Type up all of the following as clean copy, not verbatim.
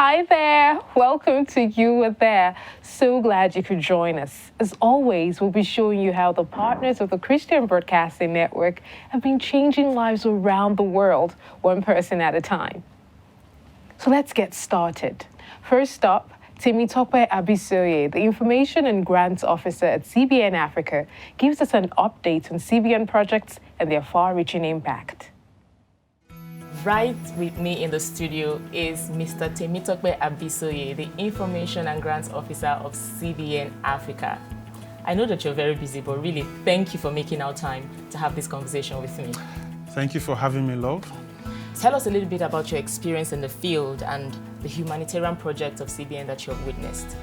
Hi there, welcome to You Were There. So glad you could join us. As always, we'll be showing you how the partners of the Christian Broadcasting Network have been changing lives around the world, one person at a time. So let's get started. First up, Temitope Abisoye, the Information and Grants Officer at CBN Africa, gives us an update on CBN projects and their far-reaching impact. Right with me in the studio is Mr. Temitope Abisoye, the Information and Grants Officer of CBN Africa. I know that you're very busy, but really thank you for making our time to have this conversation with me. Thank you for having me, love. Tell us a little bit about your experience in the field and the humanitarian project of CBN that you have witnessed.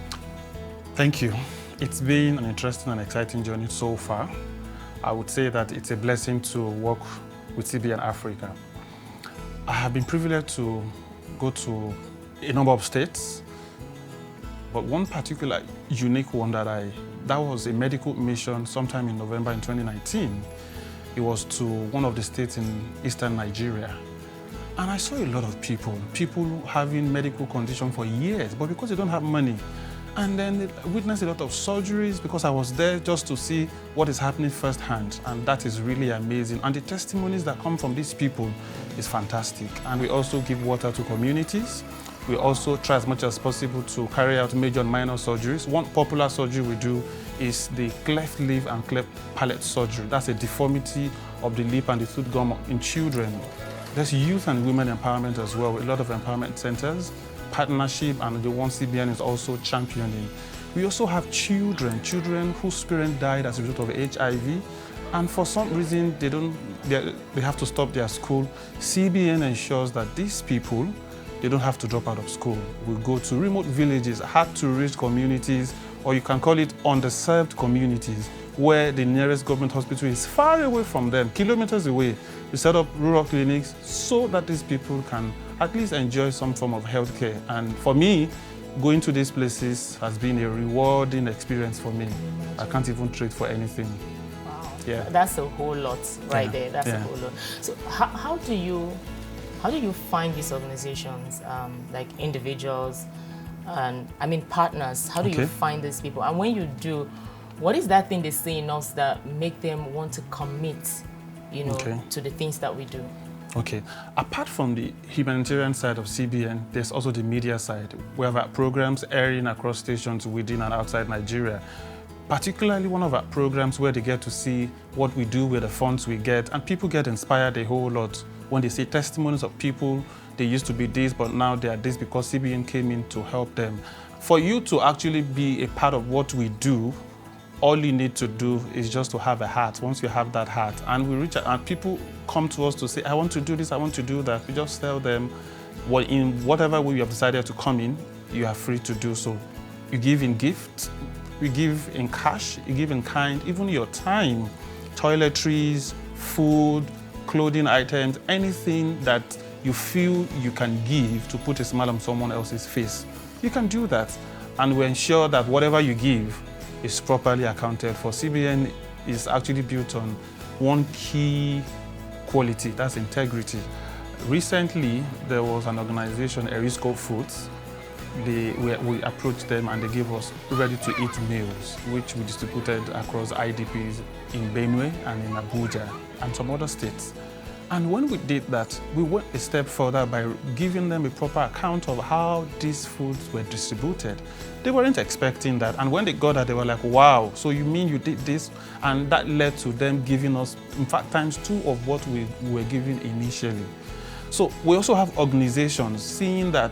Thank you. It's been an interesting and exciting journey so far. I would say that it's a blessing to work with CBN Africa. I have been privileged to go to a number of states, but one particular unique one that was a medical mission sometime in November in 2019. It was to one of the states in eastern Nigeria. And I saw a lot of people having medical conditions for years, but because they don't have money. And then I witnessed a lot of surgeries because I was there just to see what is happening firsthand. And that is really amazing. And the testimonies that come from these people is fantastic. And we also give water to communities. We also try as much as possible to carry out major and minor surgeries. One popular surgery we do is the cleft lip and cleft palate surgery. That's a deformity of the lip and the tooth gum in children. There's youth and women empowerment as well, a lot of empowerment centers, partnership, and the one CBN is also championing. We also have children whose parents died as a result of HIV, and for some reason they have to stop their school. CBN ensures that these people, they don't have to drop out of school. We go to remote villages, hard-to-reach communities, or you can call it underserved communities, where the nearest government hospital is far away from them, kilometers away. We set up rural clinics so that these people can at least enjoy some form of health care. And for me, going to these places has been a rewarding experience for me. I can't even trade for anything. Wow. Yeah. That's a whole lot right there. That's a whole lot. So how do you find these organizations, like individuals, and I mean partners? How do you find these people? And when you do, what is that thing they see in us that make them want to commit, to the things that we do? Okay. Apart from the humanitarian side of CBN, there's also the media side. We have our programs airing across stations within and outside Nigeria. Particularly one of our programs where they get to see what we do with the funds we get, and people get inspired a whole lot when they see testimonies of people. They used to be this, but now they are this because CBN came in to help them. For you to actually be a part of what we do, all you need to do is just to have a heart. Once you have that heart, and we reach out, and people come to us to say, I want to do this, I want to do that. We just tell them, well, in whatever way you have decided to come in, you are free to do so. You give in gift, we give in cash, you give in kind, even your time, toiletries, food, clothing items, anything that you feel you can give to put a smile on someone else's face. You can do that, and we ensure that whatever you give is properly accounted for. CBN is actually built on one key quality, that's integrity. Recently, there was an organization, Erisco Foods. We approached them and they gave us ready-to-eat meals, which we distributed across IDPs in Benue and in Abuja and some other states. And when we did that, we went a step further by giving them a proper account of how these foods were distributed. They weren't expecting that. And when they got that, they were like, wow, so you mean you did this? And that led to them giving us, in fact, ×2 of what we were giving initially. So we also have organizations seeing that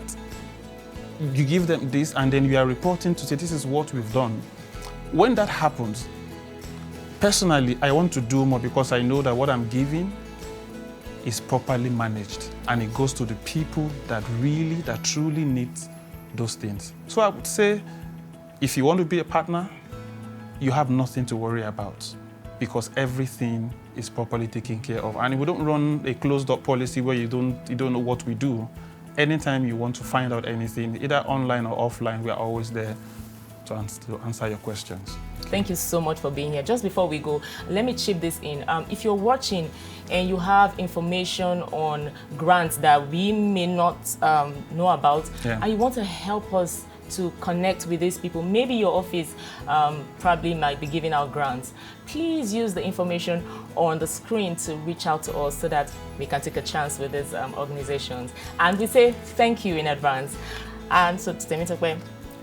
you give them this and then you are reporting to say, this is what we've done. When that happens, personally, I want to do more because I know that what I'm giving is properly managed and it goes to the people that truly need those things. So I would say, if you want to be a partner, you have nothing to worry about because everything is properly taken care of. And we don't run a closed-door policy where you don't know what we do. Anytime you want to find out anything, either online or offline, we are always there to answer your questions. Thank you so much for being here. Just before we go, let me chip this in. If you're watching and you have information on grants that we may not know about, and you want to help us to connect with these people, maybe your office probably might be giving out grants, please use the information on the screen to reach out to us so that we can take a chance with these organizations. And we say thank you in advance. And so, Temitope,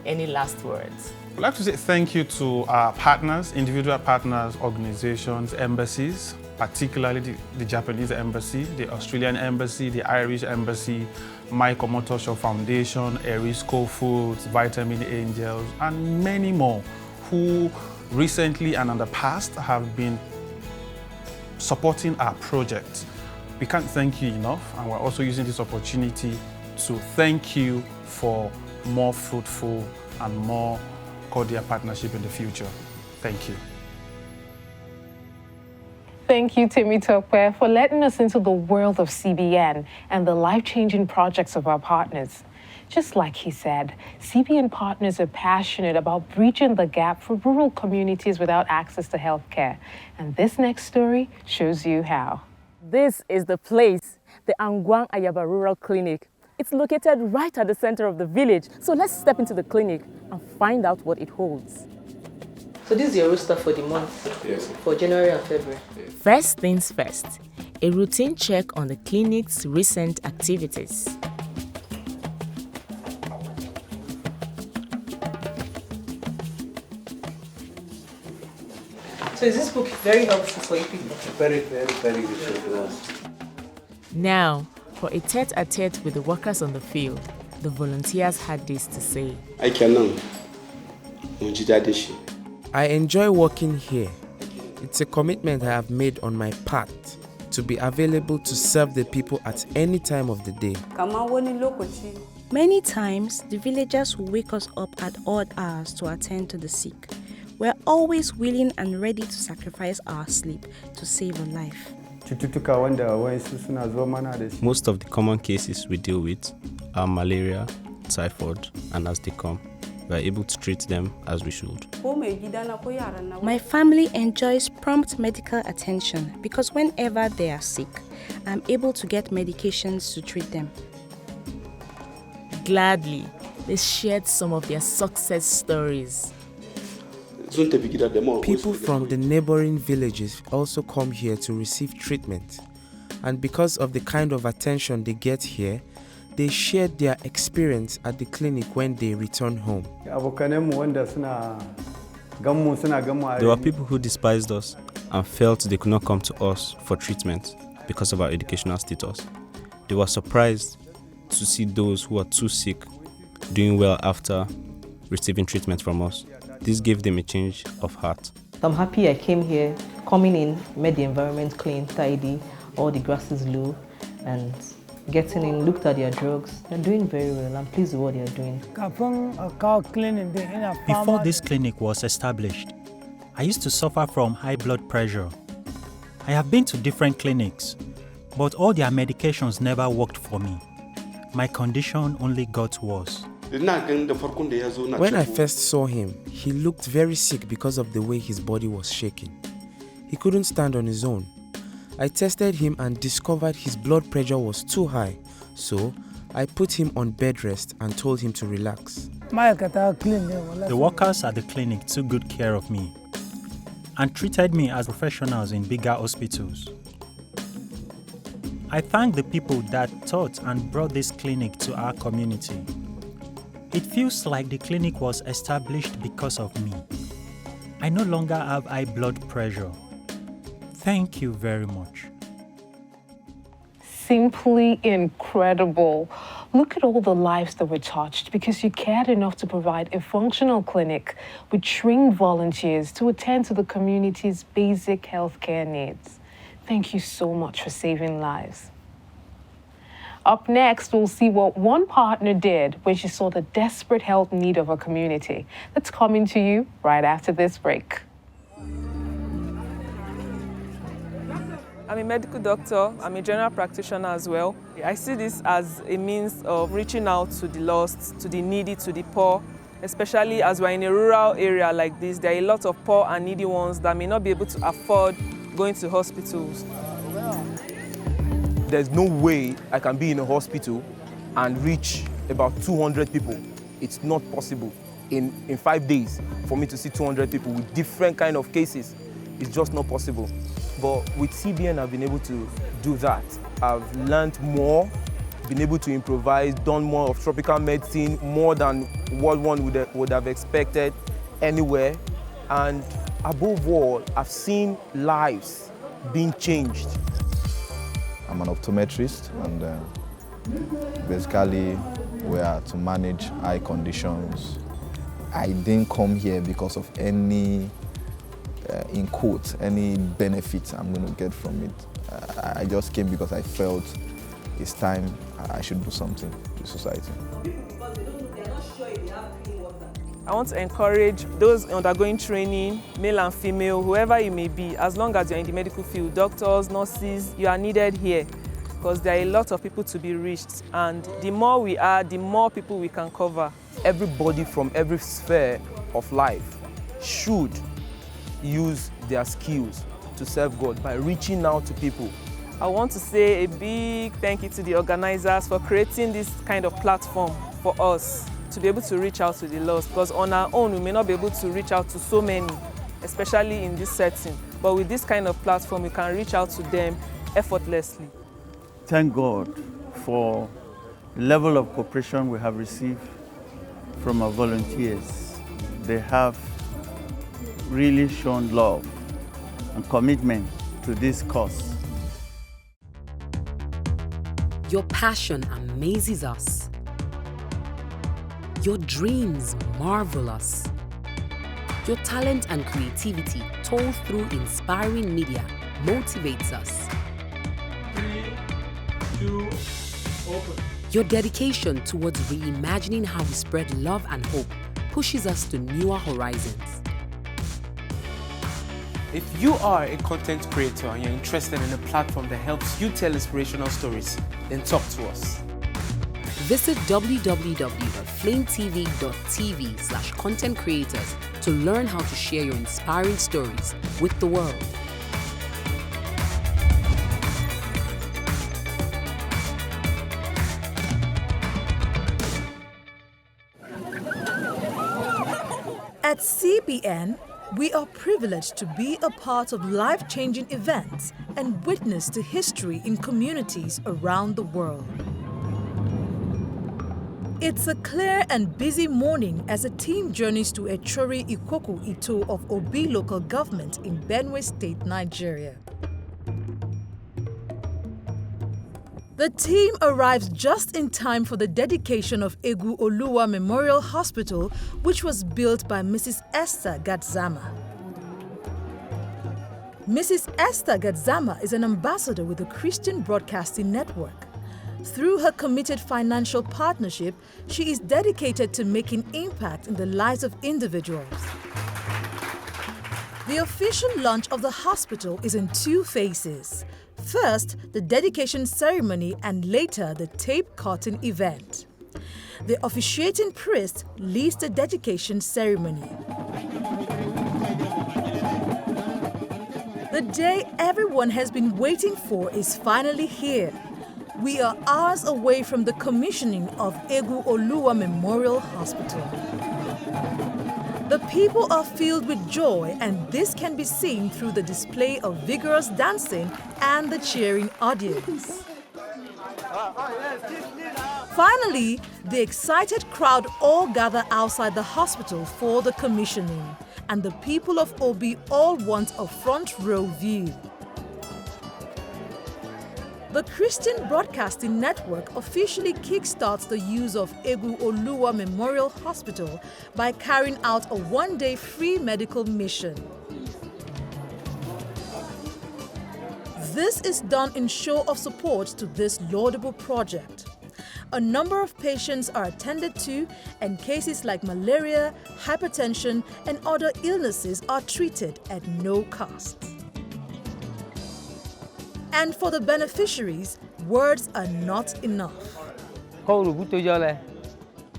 any last words? I'd like to say thank you to our partners, individual partners, organizations, embassies, particularly the Japanese embassy, the Australian embassy, the Irish embassy, Michael Motosho Foundation, Erisco Foods, Vitamin Angels, and many more who recently and in the past have been supporting our project. We can't thank you enough, and we're also using this opportunity to thank you for more fruitful and more cordial partnership in the future. Thank you. Thank you, Temitope, for letting us into the world of CBN and the life-changing projects of our partners. Just like he said, CBN partners are passionate about bridging the gap for rural communities without access to healthcare. And this next story shows you how. This is the place, the Anguwan Ayaba Rural Clinic. It's located right at the center of the village. So let's step into the clinic and find out what it holds. So this is your roster for the month? Yes. For January and February? First things first, a routine check on the clinic's recent activities. So is this book very helpful for you people? Very, very, very useful for us. Now, for a tete-a-tete with the workers on the field, the volunteers had this to say. I enjoy working here. It's a commitment I have made on my part to be available to serve the people at any time of the day. Many times, the villagers will wake us up at odd hours to attend to the sick. We're always willing and ready to sacrifice our sleep to save a life. Most of the common cases we deal with are malaria, typhoid, and as they come, we are able to treat them as we should. My family enjoys prompt medical attention because whenever they are sick, I'm able to get medications to treat them. Gladly, they shared some of their success stories. People from the neighboring villages also come here to receive treatment. And because of the kind of attention they get here, they shared their experience at the clinic when they return home. There were people who despised us and felt they could not come to us for treatment because of our educational status. They were surprised to see those who are too sick doing well after receiving treatment from us. This gave them a change of heart. I'm happy I came here, coming in, made the environment clean, tidy, all the grasses low, and getting in, looked at their drugs. They're doing very well. I'm pleased with what they're doing. Before this clinic was established, I used to suffer from high blood pressure. I have been to different clinics, but all their medications never worked for me. My condition only got worse. When I first saw him, he looked very sick because of the way his body was shaking. He couldn't stand on his own. I tested him and discovered his blood pressure was too high, so I put him on bed rest and told him to relax. The workers at the clinic took good care of me and treated me as professionals in bigger hospitals. I thank the people that taught and brought this clinic to our community. It feels like the clinic was established because of me. I no longer have high blood pressure. Thank you very much. Simply incredible. Look at all the lives that were touched because you cared enough to provide a functional clinic with trained volunteers to attend to the community's basic healthcare needs. Thank you so much for saving lives. Up next, we'll see what one partner did when she saw the desperate help need of a community. That's coming to you right after this break. I'm a medical doctor. I'm a general practitioner as well. I see this as a means of reaching out to the lost, to the needy, to the poor, especially as we're in a rural area like this. There are a lot of poor and needy ones that may not be able to afford going to hospitals. There's no way I can be in a hospital and reach about 200 people. It's not possible in 5 days for me to see 200 people with different kind of cases. It's just not possible. But with CBN, I've been able to do that. I've learned more, been able to improvise, done more of tropical medicine, more than what one would have expected anywhere. And above all, I've seen lives being changed. I'm an optometrist, and basically we are to manage eye conditions. I didn't come here because of any, in quotes, any benefit I'm going to get from it. I just came because I felt it's time I should do something to society. I want to encourage those undergoing training, male and female, whoever you may be, as long as you're in the medical field, doctors, nurses, you are needed here because there are a lot of people to be reached, and the more we are, the more people we can cover. Everybody from every sphere of life should use their skills to serve God by reaching out to people. I want to say a big thank you to the organizers for creating this kind of platform for us to be able to reach out to the lost, because on our own we may not be able to reach out to so many, especially in this setting. But with this kind of platform, we can reach out to them effortlessly. Thank God for the level of cooperation we have received from our volunteers. They have really shown love and commitment to this cause. Your passion amazes us. Your dreams marvel us. Your talent and creativity, told through inspiring media, motivates us. 3, 2, open. Your dedication towards reimagining how we spread love and hope pushes us to newer horizons. If you are a content creator and you're interested in a platform that helps you tell inspirational stories, then talk to us. Visit www.flametv.tv/content creators to learn how to share your inspiring stories with the world. At CBN, we are privileged to be a part of life-changing events and witness to history in communities around the world. It's a clear and busy morning as a team journeys to Echori Ikoku Ito of Obi local government in Benue State, Nigeria. The team arrives just in time for the dedication of Egu Oluwa Memorial Hospital, which was built by Mrs. Esther Gadzama. Mrs. Esther Gadzama is an ambassador with the Christian Broadcasting Network. Through her committed financial partnership, she is dedicated to making impact in the lives of individuals. The official launch of the hospital is in 2 phases. First, the dedication ceremony, and later the tape cutting event. The officiating priest leads the dedication ceremony. The day everyone has been waiting for is finally here. We are hours away from the commissioning of Egu Oluwa Memorial Hospital. The people are filled with joy, and this can be seen through the display of vigorous dancing and the cheering audience. Finally, the excited crowd all gather outside the hospital for the commissioning, and the people of Obi all want a front row view. The Christian Broadcasting Network officially kickstarts the use of Egu Oluwa Memorial Hospital by carrying out a 1-day free medical mission. This is done in show of support to this laudable project. A number of patients are attended to, and cases like malaria, hypertension, and other illnesses are treated at no cost. And for the beneficiaries, words are not enough.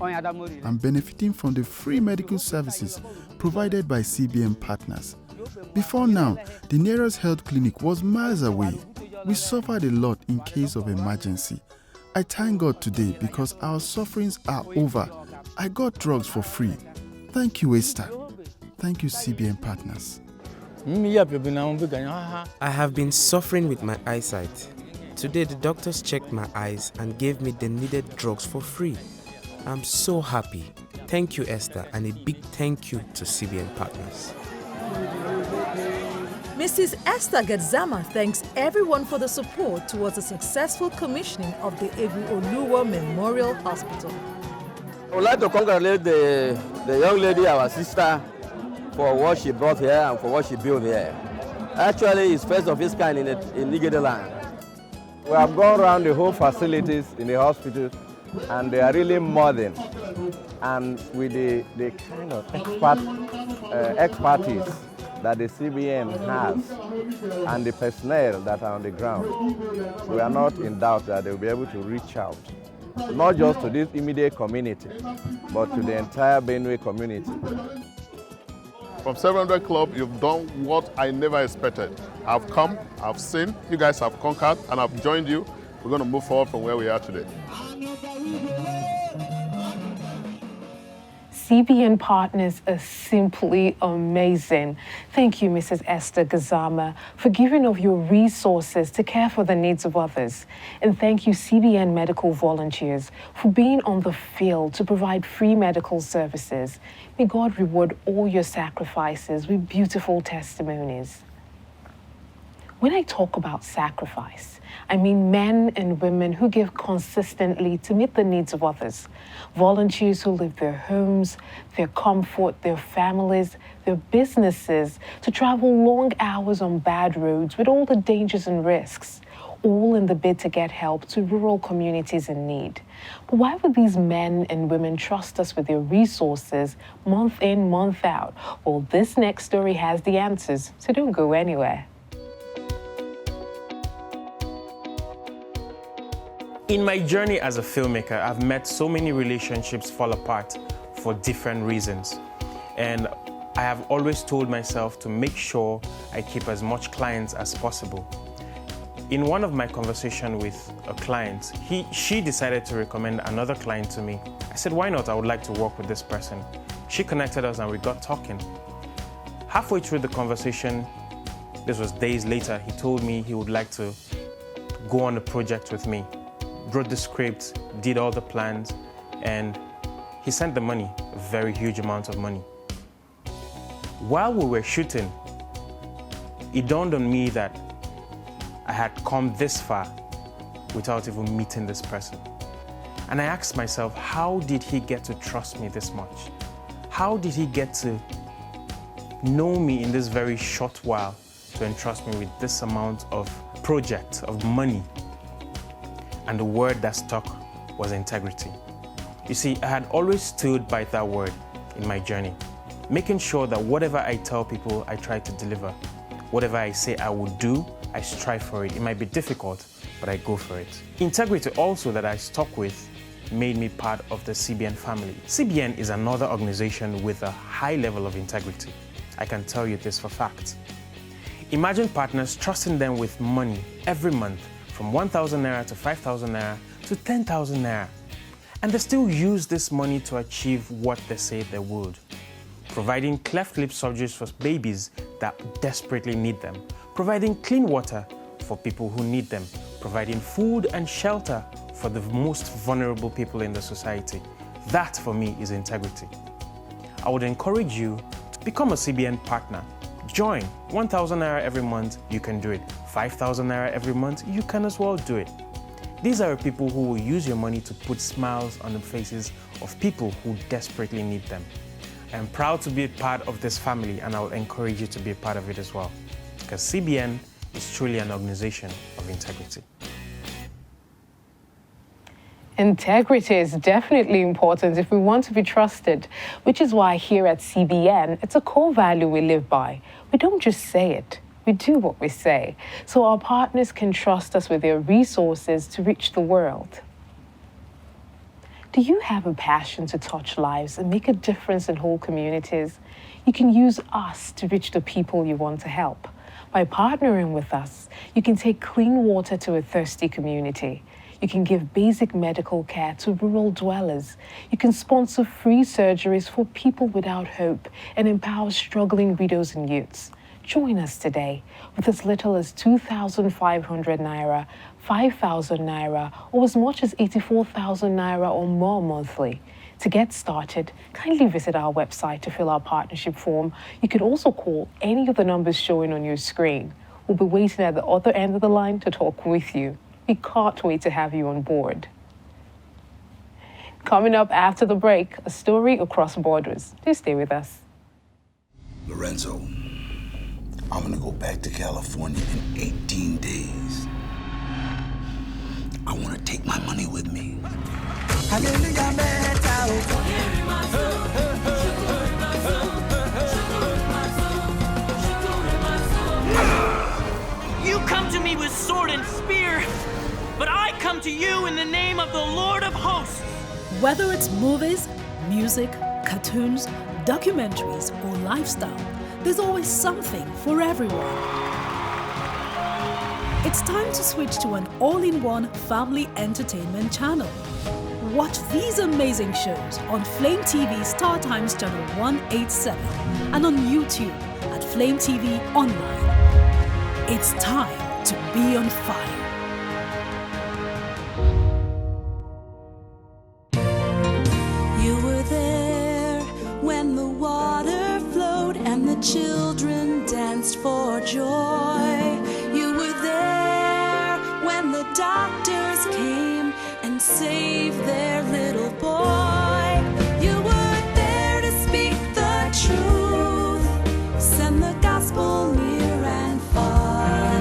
and benefiting from the free medical services provided by CBN partners. Before now, the nearest health clinic was miles away. We suffered a lot in case of emergency. I thank God today because our sufferings are over. I got drugs for free. Thank you, Esther. Thank you, CBN partners. I have been suffering with my eyesight. Today, the doctors checked my eyes and gave me the needed drugs for free. I'm so happy. Thank you, Esther, and a big thank you to CBN partners. Mrs. Esther Gadzama thanks everyone for the support towards the successful commissioning of the A.k.a. Oluwa Memorial Hospital. I would like to congratulate the young lady, our sister, for what she brought here and for what she built here. Actually, it's first of its kind in Nigeria. We have gone around the whole facilities in the hospital, and they are really modern. And with the kind of expertise that the CBN has and the personnel that are on the ground, we are not in doubt that they will be able to reach out, not just to this immediate community, but to the entire Benue community. From 700 Club, you've done what I never expected. I've come, I've seen, you guys have conquered, and I've joined you. We're going to move forward from where we are today. CBN partners are simply amazing. Thank you, Mrs. Esther Gadzama, for giving of your resources to care for the needs of others. And thank you, CBN medical volunteers, for being on the field to provide free medical services. May God reward all your sacrifices with beautiful testimonies. When I talk about sacrifice, I mean men and women who give consistently to meet the needs of others. Volunteers who leave their homes, their comfort, their families, their businesses to travel long hours on bad roads with all the dangers and risks, all in the bid to get help to rural communities in need. But why would these men and women trust us with their resources month in, month out? Well, this next story has the answers, so don't go anywhere. In my journey as a filmmaker, I've met so many relationships fall apart for different reasons. And I have always told myself to make sure I keep as much clients as possible. In one of my conversations with a client, she decided to recommend another client to me. I said, why not? I would like to work with this person. She connected us and we got talking. Halfway through the conversation, this was days later, he told me he would like to go on a project with me. Wrote the script, did all the plans, and he sent the money, a very huge amount of money. While we were shooting, it dawned on me that I had come this far without even meeting this person. And I asked myself, how did he get to trust me this much? How did he get to know me in this very short while to entrust me with this amount of project, of money? And the word that stuck was integrity. You see, I had always stood by that word in my journey, making sure that whatever I tell people, I try to deliver. Whatever I say I will do, I strive for it. It might be difficult, but I go for it. Integrity also that I stuck with made me part of the CBN family. CBN is another organization with a high level of integrity. I can tell you this for fact. Imagine partners trusting them with money every month, from 1,000 naira to 5,000 naira to 10,000 naira. And they still use this money to achieve what they say they would. Providing cleft lip surgeries for babies that desperately need them. Providing clean water for people who need them. Providing food and shelter for the most vulnerable people in the society. That, for me, is integrity. I would encourage you to become a CBN partner. Join. 1,000 naira every month, you can do it. 5,000 naira every month, you can as well do it. These are people who will use your money to put smiles on the faces of people who desperately need them. I am proud to be a part of this family, and I will encourage you to be a part of it as well, because CBN is truly an organization of integrity. Integrity is definitely important if we want to be trusted, which is why here at CBN, it's a core value we live by. We don't just say it, we do what we say, so our partners can trust us with their resources to reach the world. Do you have a passion to touch lives and make a difference in whole communities? You can use us to reach the people you want to help. By partnering with us, you can take clean water to a thirsty community. You can give basic medical care to rural dwellers. You can sponsor free surgeries for people without hope and empower struggling widows and youths. Join us today with as little as 2,500 naira, 5,000 naira, or as much as 84,000 naira or more monthly. To get started, kindly visit our website to fill our partnership form. You could also call any of the numbers showing on your screen. We'll be waiting at the other end of the line to talk with you. We can't wait to have you on board. Coming up after the break, a story across borders. Do stay with us. Lorenzo, I'm gonna go back to California in 18 days. I wanna take my money with me. You come to me with sword and spear, but I come to you in the name of the Lord of hosts. Whether it's movies, music, cartoons, documentaries, or lifestyle, there's always something for everyone. It's time to switch to an all-in-one family entertainment channel. Watch these amazing shows on Flame TV Star Times Channel 187 and on YouTube at Flame TV Online. It's time to be on fire. You were there when the water flowed and the children danced for joy. You were there when the doctors came and saved their little boy. You were there to speak the truth, send the gospel near and far.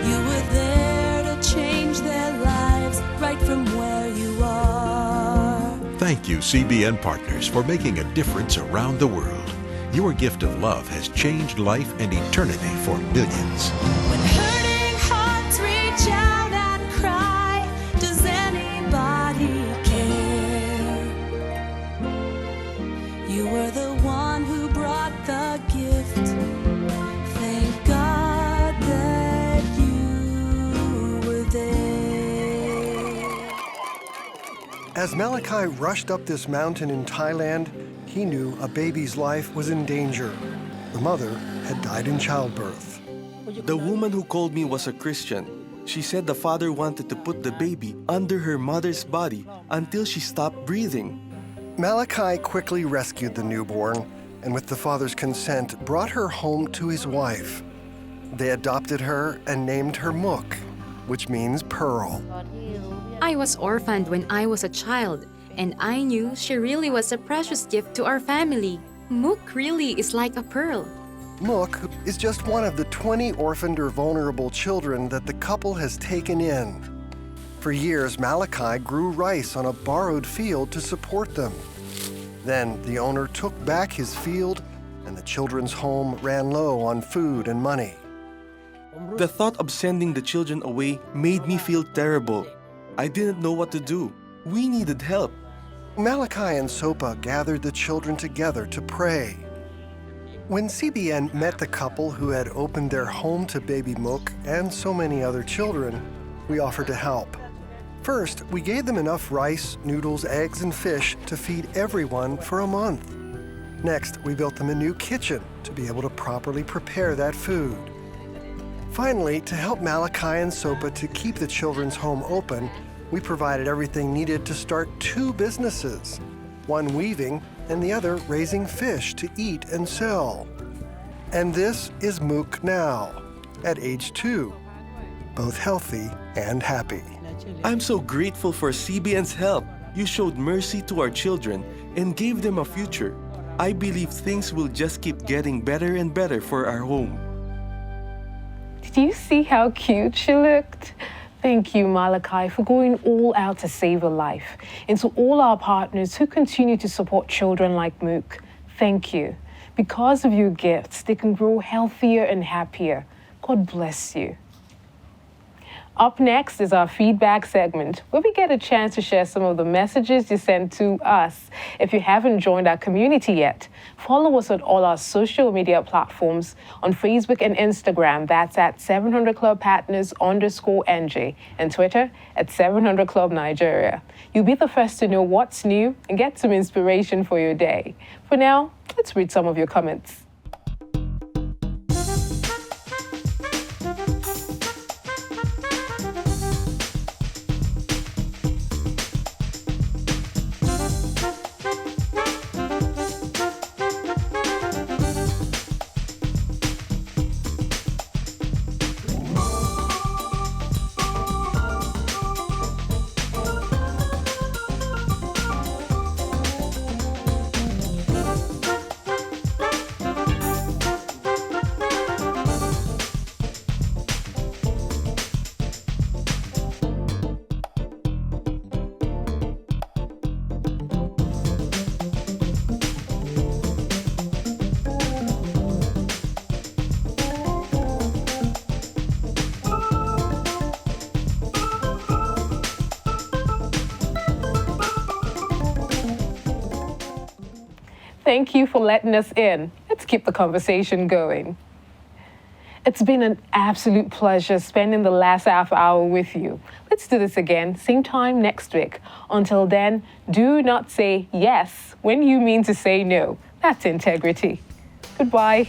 You were there to change their lives right from where you are. Thank you, CBN partners, for making a difference around the world. Your gift of love has changed life and eternity for millions. When hurting hearts reach out and cry, does anybody care? You were the one who brought the gift. Thank God that you were there. As Malachi rushed up this mountain in Thailand, he knew a baby's life was in danger. The mother had died in childbirth. The woman who called me was a Christian. She said the father wanted to put the baby under her mother's body until she stopped breathing. Malachi quickly rescued the newborn and with the father's consent brought her home to his wife. They adopted her and named her Mook, which means pearl. I was orphaned when I was a child, and I knew she really was a precious gift to our family. Mook really is like a pearl. Mook is just one of the 20 orphaned or vulnerable children that the couple has taken in. For years, Malachi grew rice on a borrowed field to support them. Then the owner took back his field and the children's home ran low on food and money. The thought of sending the children away made me feel terrible. I didn't know what to do. We needed help. Malachi and Sopa gathered the children together to pray. When CBN met the couple who had opened their home to baby Mook and so many other children, we offered to help. First, we gave them enough rice, noodles, eggs, and fish to feed everyone for a month. Next, we built them a new kitchen to be able to properly prepare that food. Finally, to help Malachi and Sopa to keep the children's home open, we provided everything needed to start 2 businesses, one weaving and the other raising fish to eat and sell. And this is Mook now, at age 2, both healthy and happy. I'm so grateful for CBN's help. You showed mercy to our children and gave them a future. I believe things will just keep getting better and better for our home. Did you see how cute she looked? Thank you, Malachi, for going all out to save a life. And to all our partners who continue to support children like Mook, thank you. Because of your gifts, they can grow healthier and happier. God bless you. Up next is our feedback segment, where we get a chance to share some of the messages you sent to us. If you haven't joined our community yet, follow us on all our social media platforms. On Facebook and Instagram, that's at 700clubpartners_NJ, and Twitter at 700club Nigeria. You'll be the first to know what's new and get some inspiration for your day. For now, let's read some of your comments. Thank you for letting us in. Let's keep the conversation going. It's been an absolute pleasure spending the last half hour with you. Let's do this again, same time next week. Until then, do not say yes when you mean to say no. That's integrity. Goodbye.